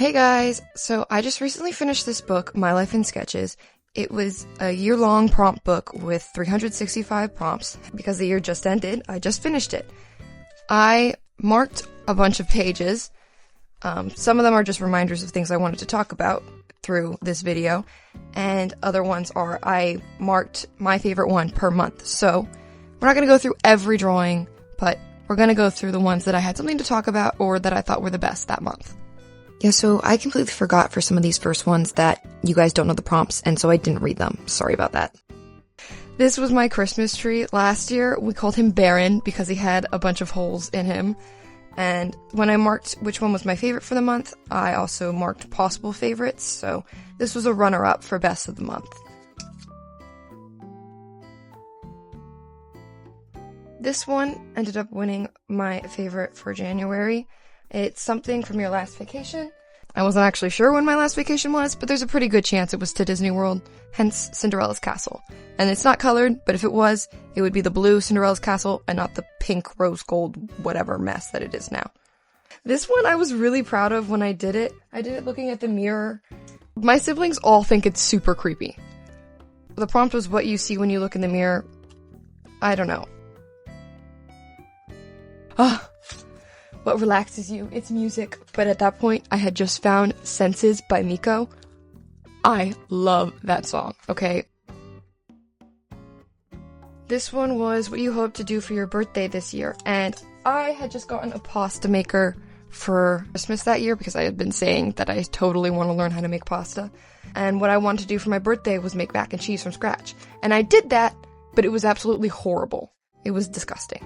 Hey guys! So I just recently finished this book, My Life in Sketches. It was a year-long prompt book with 365 prompts. Because the year just ended, I just finished it. I marked a bunch of pages. Some of them are just reminders of things I wanted to talk about through this video, and other ones are I marked my favorite one per month. So we're not going to go through every drawing, but we're going to go through the ones that I had something to talk about or that I thought were the best that month. Yeah, so I completely forgot for some of these first ones that you guys don't know the prompts, and so I didn't read them. Sorry about that. This was my Christmas tree. Last year, we called him Baron because he had a bunch of holes in him. And when I marked which one was my favorite for the month, I also marked possible favorites, so this was a runner-up for best of the month. This one ended up winning my favorite for January. It's something from your last vacation. I wasn't actually sure when my last vacation was, but there's a pretty good chance it was to Disney World, hence Cinderella's castle. And it's not colored, but if it was, it would be the blue Cinderella's castle and not the pink rose gold whatever mess that it is now. This one I was really proud of when I did it. I did it looking at the mirror. My siblings all think it's super creepy. The prompt was what you see when you look in the mirror. I don't know. What relaxes you? It's music. But at that point, I had just found Senses by Miko. I love that song, okay? This one was what you hope to do for your birthday this year. And I had just gotten a pasta maker for Christmas that year because I had been saying that I totally want to learn how to make pasta. And what I wanted to do for my birthday was make mac and cheese from scratch. And I did that, but it was absolutely horrible. It was disgusting.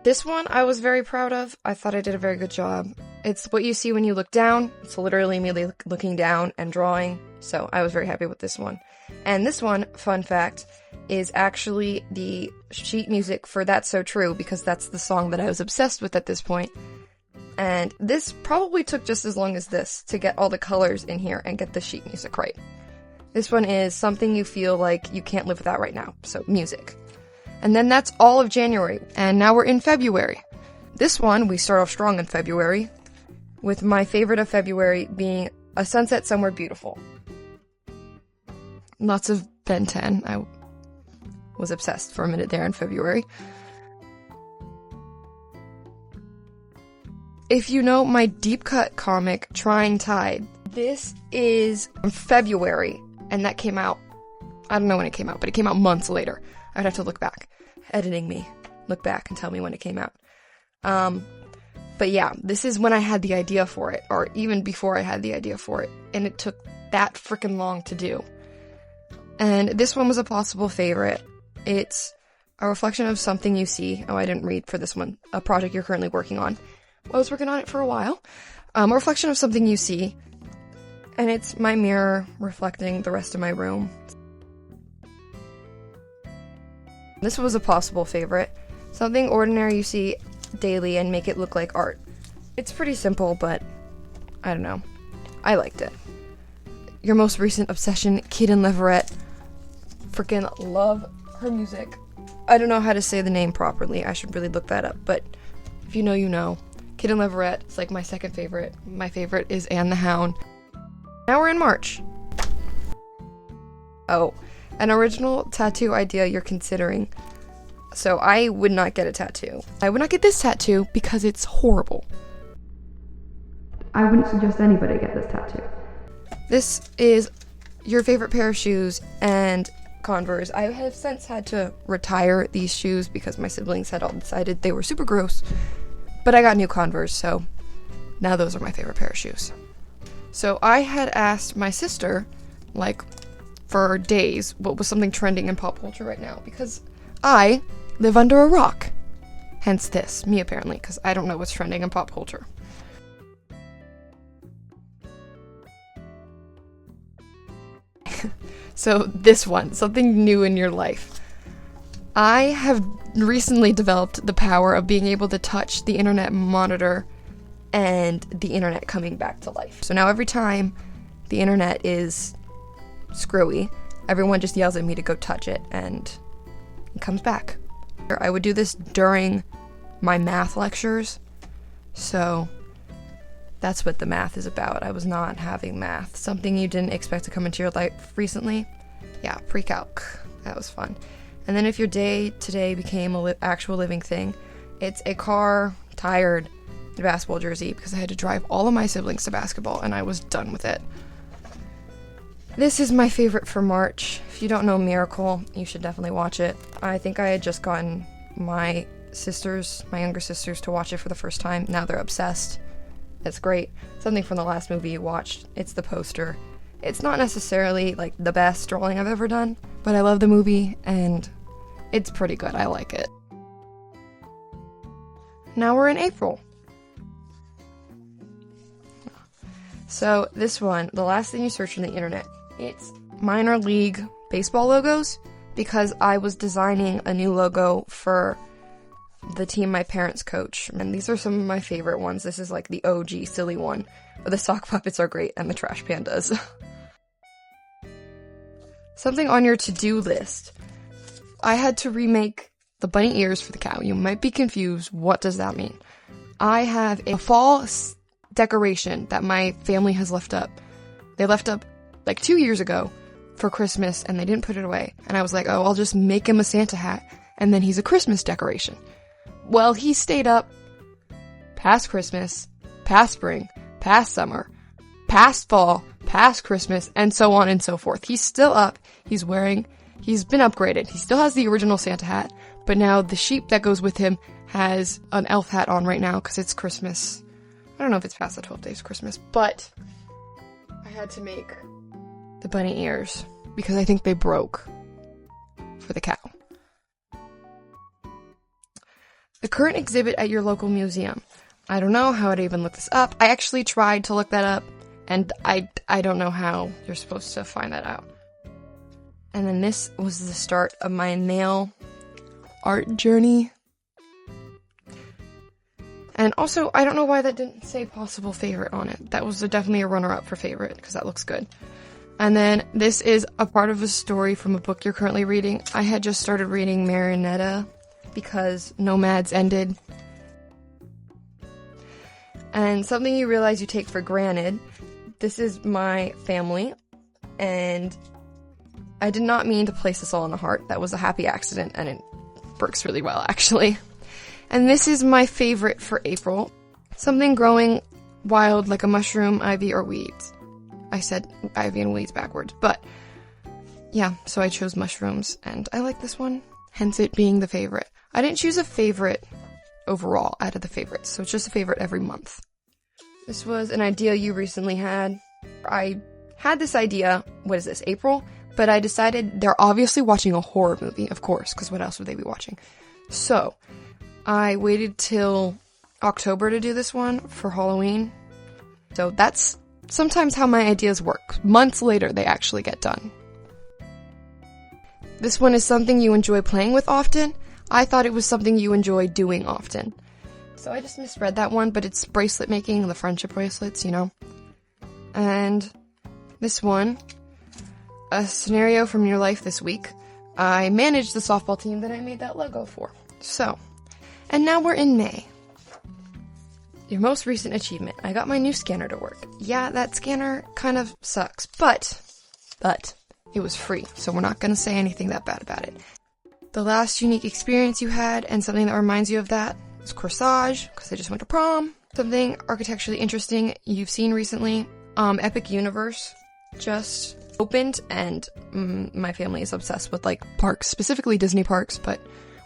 This one I was very proud of. I thought I did a very good job. It's what you see when you look down. It's literally me looking down and drawing, so I was very happy with this one. And this one, fun fact, is actually the sheet music for That's So True, because that's the song that I was obsessed with at this point. And this probably took just as long as this to get all the colors in here and get the sheet music right. This one is Something You Feel Like You Can't Live Without Right Now, so music. And then that's all of January, and now we're in February. This one, we start off strong in February, with my favorite of February being A Sunset Somewhere Beautiful. Lots of Ben 10. I was obsessed for a minute there in February. If you know my deep cut comic, Trying Tide, this is from February, and that came out, I don't know when it came out, but it came out months later. I'd have to look back. Editing me. Look back and tell me when it came out. But yeah, this is when I had the idea for it, or even before I had the idea for it, and it took that freaking long to do. And this one was a possible favorite. It's a reflection of something you see. Oh, I didn't read for this one. A project you're currently working on. I was working on it for a while. A reflection of something you see, and it's my mirror reflecting the rest of my room. This was a possible favorite. Something ordinary you see daily and make it look like art. It's pretty simple, but I don't know. I liked it. Your most recent obsession, Kaden Leverett. Freaking love her music. I don't know how to say the name properly. I should really look that up, but if you know, you know. Kaden Leverett is like my second favorite. My favorite is Anne the Hound. Now we're in March. Oh. An original tattoo idea you're considering. So I would not get a tattoo. I would not get this tattoo because it's horrible. I wouldn't suggest anybody get this tattoo. This is your favorite pair of shoes and Converse. I have since had to retire these shoes because my siblings had all decided they were super gross. But I got new Converse, so now those are my favorite pair of shoes. So I had asked my sister, like, for days, what was something trending in pop culture right now, because I live under a rock. Hence this, me apparently, because I don't know what's trending in pop culture. So this one, something new in your life. I have recently developed the power of being able to touch the internet monitor and the internet coming back to life. So now every time the internet is screwy, everyone just yells at me to go touch it, and it comes back. I would do this during my math lectures, so That's what the math is about. I was not having math. Something you didn't expect to come into your life recently. Yeah, pre-calc. That was fun. And then if your day today became an actual living thing, it's a car, tired, basketball jersey, because I had to drive all of my siblings to basketball, and I was done with it. This is my favorite for March. If you don't know Miracle, you should definitely watch it. I think I had just gotten my younger sisters, to watch it for the first time. Now they're obsessed. It's great. Something from the last movie you watched. It's the poster. It's not necessarily like the best drawing I've ever done, but I love the movie and it's pretty good. I like it. Now we're in April. So this one, the last thing you search on the internet, it's minor league baseball logos, because I was designing a new logo for the team my parents coach, and these are some of my favorite ones. This is like the OG silly one. The sock puppets are great, and the trash pandas. Something on your to-do list. I had to remake the bunny ears for the cow. You might be confused. What does that mean? I have a fall decoration that my family has left up. They left up like 2 years ago for Christmas, and they didn't put it away. And I was like, oh, I'll just make him a Santa hat, and then he's a Christmas decoration. Well, he stayed up past Christmas, past spring, past summer, past fall, past Christmas, and so on and so forth. He's still up. He's been upgraded. He still has the original Santa hat, but now the sheep that goes with him has an elf hat on right now because it's Christmas. I don't know if it's past the 12 days of Christmas, but I had to make the bunny ears because I think they broke for the cow. The current exhibit at your local museum. I don't know how to even look this up. I actually tried to look that up, and I don't know how you're supposed to find that out. And then this was the start of my nail art journey. And also, I don't know why that didn't say possible favorite on it. That was definitely a runner-up for favorite, because that looks good. And then this is a part of a story from a book you're currently reading. I had just started reading Marionetta because Nomads ended. And something you realize you take for granted. This is my family, and I did not mean to place this all on the heart. That was a happy accident, and it works really well, actually. And this is my favorite for April. Something growing wild like a mushroom, ivy, or weeds. I said ivy and weeds backwards, but yeah, so I chose mushrooms, and I like this one, hence it being the favorite. I didn't choose a favorite overall out of the favorites, so it's just a favorite every month. This was an idea you recently had. I had this idea, April? But I decided they're obviously watching a horror movie, of course, because what else would they be watching? So, I waited till October to do this one for Halloween. So that's sometimes how my ideas work. Months later, they actually get done. This one is something you enjoy playing with often. I thought it was something you enjoy doing often. So I just misread that one, but it's bracelet making, the friendship bracelets, you know. And this one, a scenario from your life this week. I managed the softball team that I made that logo for. So, and now we're in May. Your most recent achievement. I got my new scanner to work. Yeah, that scanner kind of sucks, but it was free, so we're not going to say anything that bad about it. The last unique experience you had, and something that reminds you of that, is corsage, because I just went to prom. Something architecturally interesting you've seen recently, Epic Universe just opened, and my family is obsessed with, like, parks, specifically Disney parks, but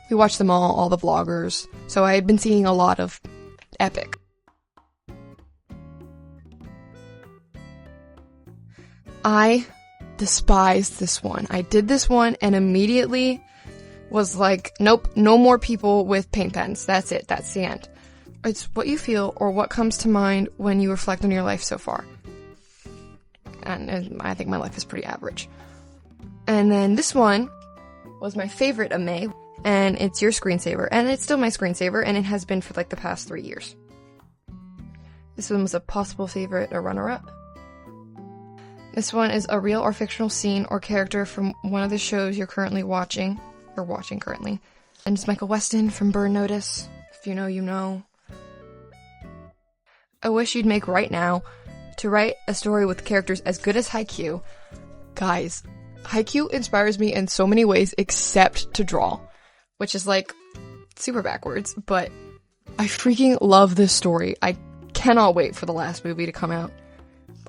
we watch them all the vloggers, so I had been seeing a lot of Epic. I despised this one. I did this one and immediately was like, nope, no more people with paint pens. That's it. That's the end. It's what you feel or what comes to mind when you reflect on your life so far. And I think my life is pretty average. And then this one was my favorite of May, and it's your screensaver. And it's still my screensaver, and it has been for like the past 3 years. This one was a possible favorite, a runner-up. This one is a real or fictional scene or character from one of the shows you're currently watching, or watching currently. And it's Michael Weston from Burn Notice. If you know, you know. a wish you'd make right now to write a story with characters as good as Haikyuu. Guys, Haikyuu inspires me in so many ways except to draw, which is like super backwards, but I freaking love this story. I cannot wait for the last movie to come out.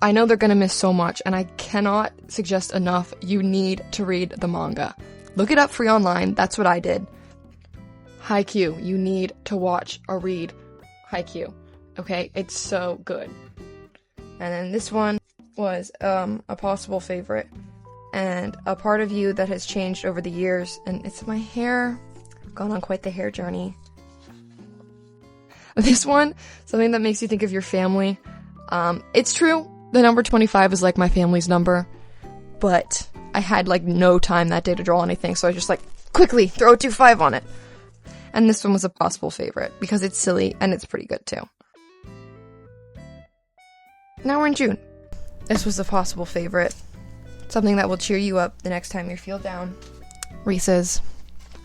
I know they're gonna miss so much, and I cannot suggest enough, you need to read the manga. Look it up free online, that's what I did. Haikyuu, you need to watch or read Haikyuu, okay? It's so good. And then this one was a possible favorite, and a part of you that has changed over the years, and it's my hair. I've gone on quite the hair journey. This one, something that makes you think of your family. It's true, the number 25 is like my family's number, but I had like no time that day to draw anything, so I just like quickly throw a 25 on it. And this one was a possible favorite because it's silly and it's pretty good too. Now we're in June. This was a possible favorite. Something that will cheer you up the next time you feel down. Reese's,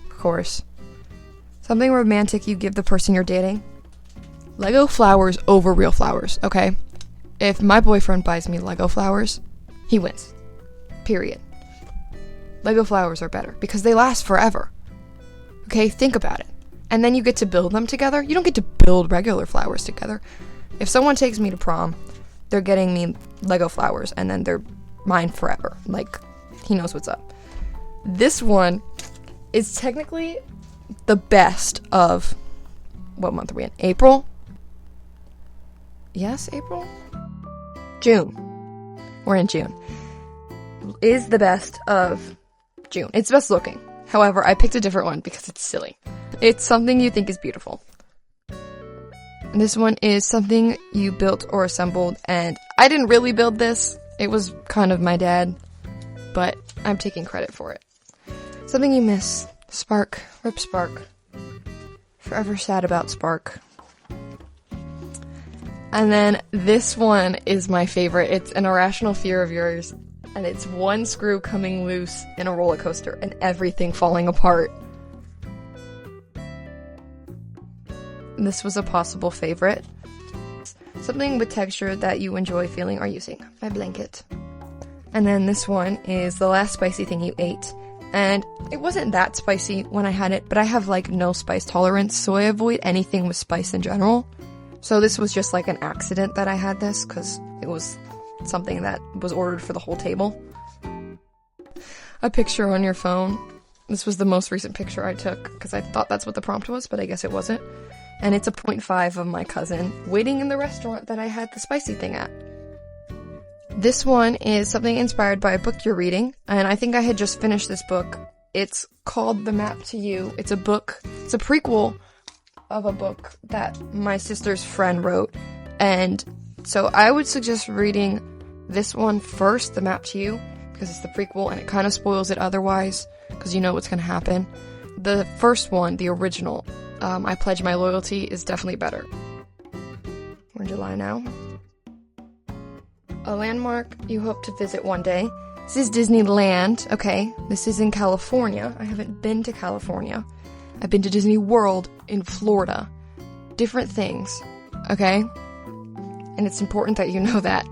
of course. Something romantic you give the person you're dating. Lego flowers over real flowers, okay? If my boyfriend buys me Lego flowers, he wins. Period. Lego flowers are better because they last forever. Okay, think about it. And then you get to build them together. You don't get to build regular flowers together. If someone takes me to prom, they're getting me Lego flowers and then they're mine forever. Like, he knows what's up. This one is technically the best of, what month are we in? April? Yes, April? June. We're in June. Is the best of June. It's best looking. However, I picked a different one because it's silly. It's something you think is beautiful. And this one is something you built or assembled, and I didn't really build this. It was kind of my dad, but I'm taking credit for it. Something you miss. Spark. Rip Spark. Forever sad about Spark. And then this one is my favorite. It's an irrational fear of yours, and it's one screw coming loose in a roller coaster and everything falling apart. This was a possible favorite. Something with texture that you enjoy feeling or using. My blanket. And then this one is the last spicy thing you ate. And it wasn't that spicy when I had it, but I have like no spice tolerance, so I avoid anything with spice in general. So this was just like an accident that I had this, because it was something that was ordered for the whole table. A picture on your phone. This was the most recent picture I took, because I thought that's what the prompt was, but I guess it wasn't. And it's a 0.5 of my cousin waiting in the restaurant that I had the spicy thing at. This one is something inspired by a book you're reading, and I think I had just finished this book. It's called The Map to You. It's a book, it's a prequel of a book that my sister's friend wrote, and so I would suggest reading this one first, The Map to You, because it's the prequel and it kind of spoils it otherwise, because you know what's going to happen. The first one, the original, I Pledge My Loyalty, is definitely better. We're in July now. A landmark you hope to visit one day. This is Disneyland, okay? This is in California. I haven't been to California. I've been to Disney World in Florida. Different things, okay? And it's important that you know that.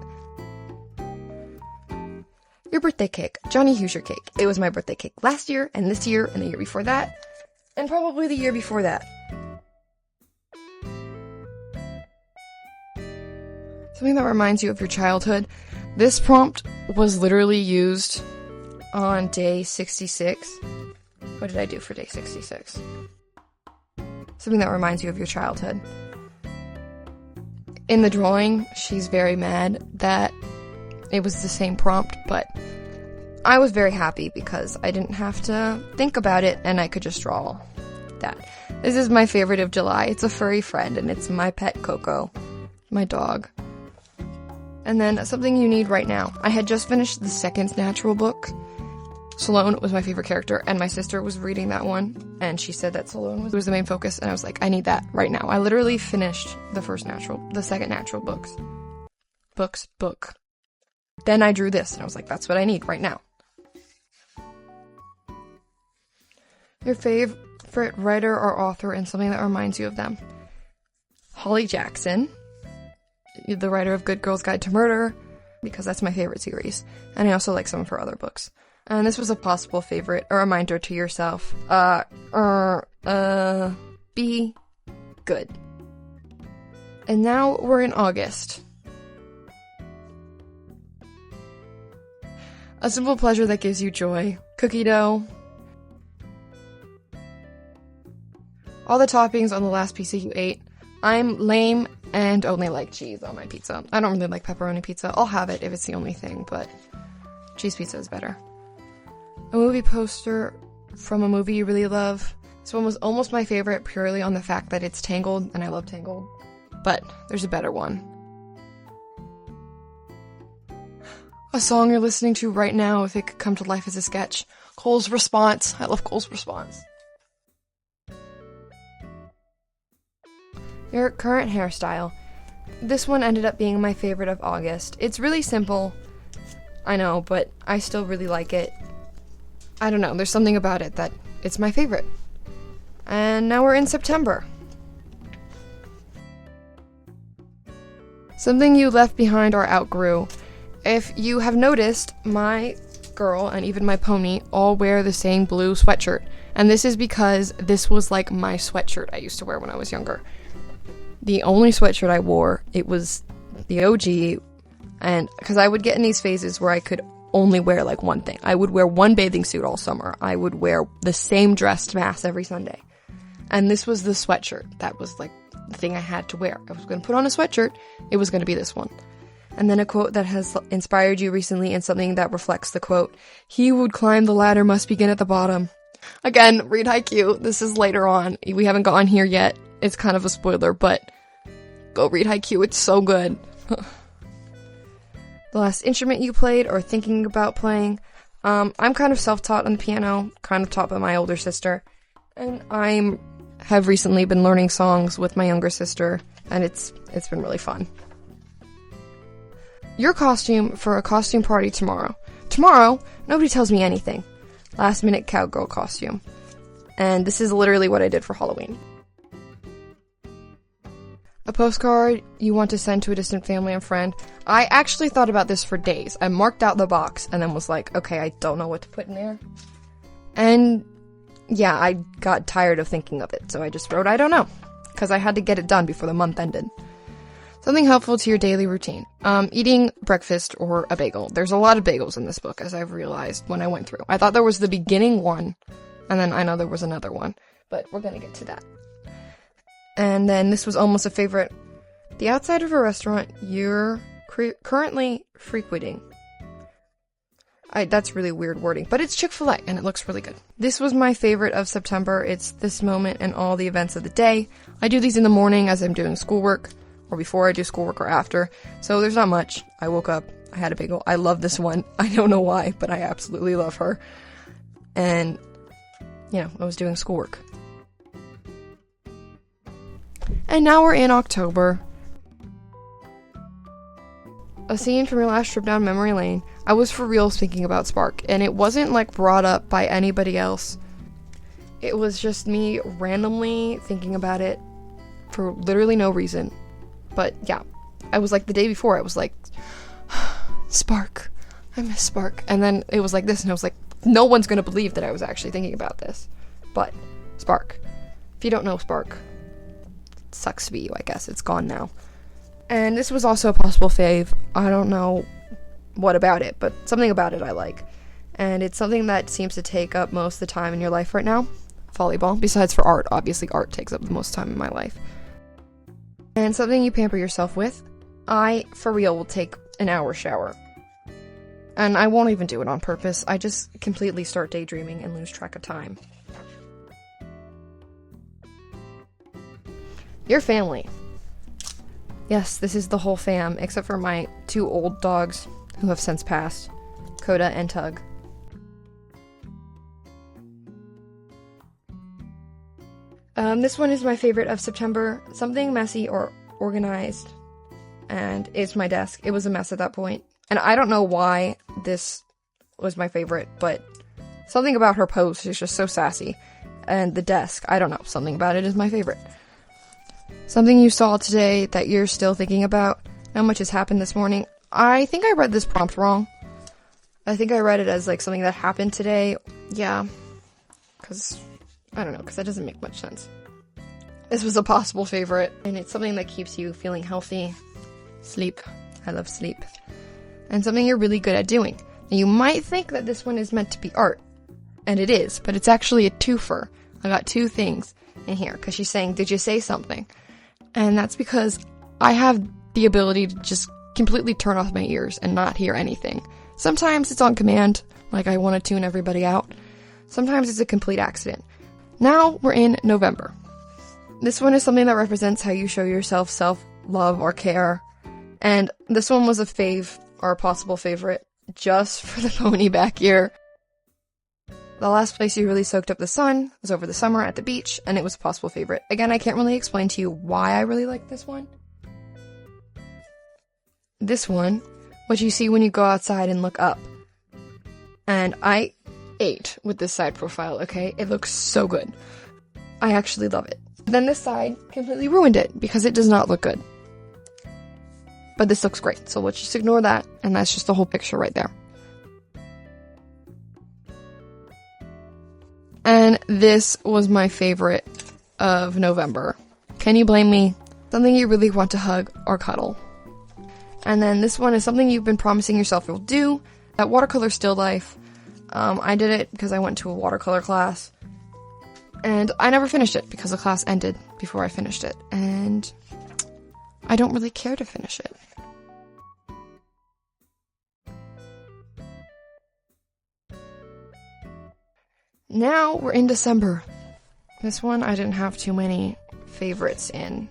Your birthday cake. Johnny Hoosier cake. It was my birthday cake last year, and this year, and the year before that, and probably the year before that. Something that reminds you of your childhood. This prompt was literally used on day 66. What did I do for day 66? Something that reminds you of your childhood. In the drawing, she's very mad that it was the same prompt, but I was very happy because I didn't have to think about it and I could just draw that. This is my favorite of July. It's a furry friend and it's my pet Coco, my dog. And then something you need right now. I had just finished the second natural book. Sloane was my favorite character, and my sister was reading that one, and she said that Sloane was the main focus, and I was like, I need that right now. I literally finished the second natural book. Then I drew this, and I was like, that's what I need right now. Your favorite writer or author and something that reminds you of them. Holly Jackson. the writer of Good Girl's Guide to Murder, because that's my favorite series. And I also like some of her other books. And this was a possible favorite, a reminder to yourself. Be good. And now we're in August. A simple pleasure that gives you joy. Cookie dough. All the toppings on the last pizza you ate. I'm lame and only like cheese on my pizza. I don't really like pepperoni pizza. I'll have it if it's the only thing, but cheese pizza is better. A movie poster from a movie you really love. This one was almost my favorite purely on the fact that it's Tangled, and I love Tangled. But there's a better one. A song you're listening to right now if it could come to life as a sketch. Cole's response. I love Cole's response. Your current hairstyle. This one ended up being my favorite of August. It's really simple, I know, but I still really like it. I don't know, there's something about it that it's my favorite. And now we're in September. Something you left behind or outgrew. If you have noticed, my girl and even my pony all wear the same blue sweatshirt. And this is because this was like my sweatshirt I used to wear when I was younger. The only sweatshirt I wore, it was the OG, and because I would get in these phases where I could only wear like one thing. I would wear one bathing suit all summer. I would wear the same dress to mass every Sunday. And this was the sweatshirt. That was like the thing I had to wear. I was going to put on a sweatshirt. It was going to be this one. And then a quote that has inspired you recently and something that reflects the quote. He who would climb the ladder must begin at the bottom. Again, read Haikyuu. This is later on. We haven't gotten here yet. It's kind of a spoiler, but go read Haikyuu. It's so good. The last instrument you played or thinking about playing. I'm kind of self-taught on the piano, kind of taught by my older sister. And I have recently been learning songs with my younger sister, and it's been really fun. Your costume for a costume party tomorrow. Tomorrow, nobody tells me anything. Last minute cowgirl costume. And this is literally what I did for Halloween. A postcard you want to send to a distant family and friend. I actually thought about this for days. I marked out the box and then was like, okay, I don't know what to put in there. And yeah, I got tired of thinking of it, so I just wrote, I don't know, because I had to get it done before the month ended. Something helpful to your daily routine. Eating breakfast or a bagel. There's a lot of bagels in this book, as I've realized when I went through. I thought there was the beginning one, and then I know there was another one, but we're gonna get to that. And then this was almost a favorite. The outside of a restaurant you're currently frequenting. That's really weird wording, but it's Chick-fil-A, and it looks really good. This was my favorite of September. It's this moment and all the events of the day. I do these in the morning as I'm doing schoolwork, or before I do schoolwork or after, so there's not much. I woke up, I had a bagel. I love this one. I don't know why, but I absolutely love her. And, you know, I was doing schoolwork. And now we're in October. A scene from your last trip down memory lane. I was for real thinking about Spark, and it wasn't like brought up by anybody else. It was just me randomly thinking about it for literally no reason. But yeah, I was like the day before, I was like, Spark, I miss Spark. And then it was like this, and I was like, no one's gonna believe that I was actually thinking about this. But Spark, if you don't know Spark, it sucks to be you, I guess. It's gone now. And this was also a possible fave. I don't know what about it, but something about it I like. And it's something that seems to take up most of the time in your life right now. Volleyball. Besides for art. Obviously art takes up the most time in my life. And something you pamper yourself with. I, for real, will take an hour shower. And I won't even do it on purpose. I just completely start daydreaming and lose track of time. Your family. Yes, this is the whole fam, except for my 2 old dogs, who have since passed, Coda and Tug. This one is my favorite of September. Something messy or organized, and it's my desk. It was a mess at that point. And I don't know why this was my favorite, but something about her pose is just so sassy. And the desk, I don't know, something about it is my favorite. Something you saw today that you're still thinking about. Not much has happened this morning. I think I read this prompt wrong. I think I read it as like something that happened today. Yeah, because I don't know, because that doesn't make much sense. This was a possible favorite, and it's something that keeps you feeling healthy. Sleep. I love sleep. And something you're really good at doing. Now, you might think that this one is meant to be art, and it is, but it's actually a twofer. I got two things in here, because she's saying, did you say something? And that's because I have the ability to just completely turn off my ears and not hear anything. Sometimes it's on command, like I want to tune everybody out. Sometimes it's a complete accident. Now we're in November. This one is something that represents how you show yourself self-love or care. And this one was a fave, or a possible favorite, just for the pony back ear. The last place you really soaked up the sun was over the summer at the beach, and it was a possible favorite. Again, I can't really explain to you why I really like this one. This one, what you see when you go outside and look up. And I ate with this side profile, okay? It looks so good. I actually love it. Then this side completely ruined it because it does not look good. But this looks great, so let's just ignore that, and that's just the whole picture right there. And this was my favorite of November. Can you blame me? Something you really want to hug or cuddle. And then this one is something you've been promising yourself you'll do. That watercolor still life. I did it because I went to a watercolor class. And I never finished it because the class ended before I finished it. And I don't really care to finish it. Now we're in December. This one I didn't have too many favorites in.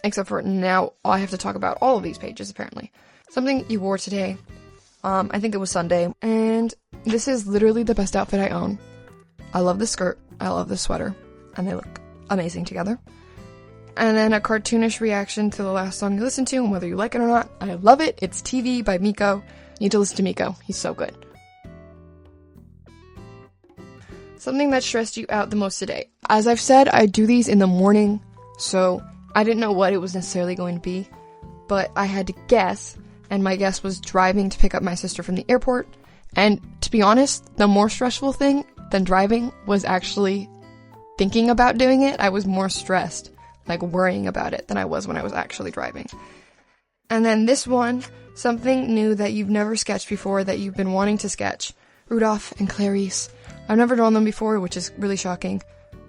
Except for now I have to talk about all of these pages apparently. Something you wore today. I think it was Sunday. And this is literally the best outfit I own. I love the skirt. I love the sweater. And they look amazing together. And then a cartoonish reaction to the last song you listened to, and whether you like it or not. I love it. It's TV by Miko. You need to listen to Miko. He's so good. Something that stressed you out the most today. As I've said, I do these in the morning, so I didn't know what it was necessarily going to be, but I had to guess, and my guess was driving to pick up my sister from the airport. And to be honest, the more stressful thing than driving was actually thinking about doing it. I was more stressed, like worrying about it, than I was when I was actually driving. And then this one, something new that you've never sketched before that you've been wanting to sketch. Rudolph and Clarice. I've never drawn them before, which is really shocking,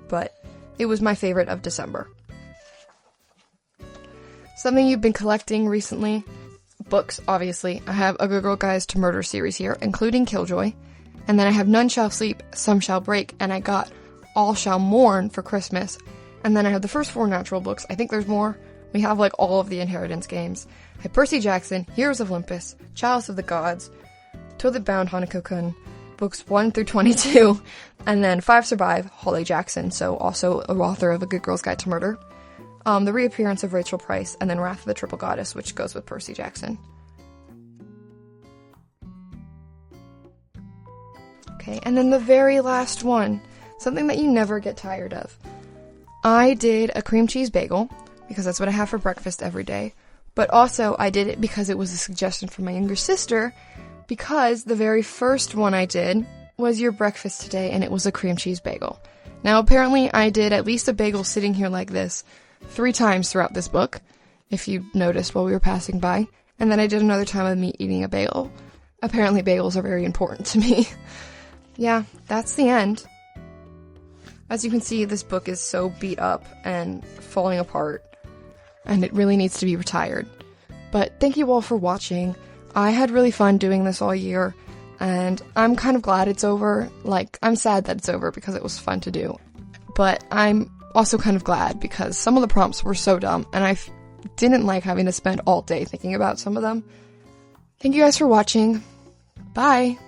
but it was my favorite of December. Something you've been collecting recently. Books, obviously. I have A Good Girl Guides to Murder series here, including Killjoy. And then I have None Shall Sleep, Some Shall Break, and I got All Shall Mourn for Christmas. And then I have the first 4 natural books. I think there's more. We have like all of the Inheritance games. I have Percy Jackson, Heroes of Olympus, Chalice of the Gods, Toilet Bound Hanako-kun, books 1 through 22, and then 5 survive, Holly Jackson, so also a author of A Good Girl's Guide to Murder, the reappearance of Rachel Price, and then Wrath of the Triple Goddess, which goes with Percy Jackson. Okay, and then the very last one, something that you never get tired of. I did a cream cheese bagel, because that's what I have for breakfast every day, but also I did it because it was a suggestion from my younger sister, because the very first one I did was your breakfast today, and it was a cream cheese bagel. Now, apparently, I did at least a bagel sitting here like this 3 times throughout this book, if you noticed while we were passing by, and then I did another time of me eating a bagel. Apparently, bagels are very important to me. Yeah, that's the end. As you can see, this book is so beat up and falling apart, and it really needs to be retired. But thank you all for watching. I had really fun doing this all year, and I'm kind of glad it's over. Like, I'm sad that it's over because it was fun to do. But I'm also kind of glad because some of the prompts were so dumb, and I didn't like having to spend all day thinking about some of them. Thank you guys for watching. Bye!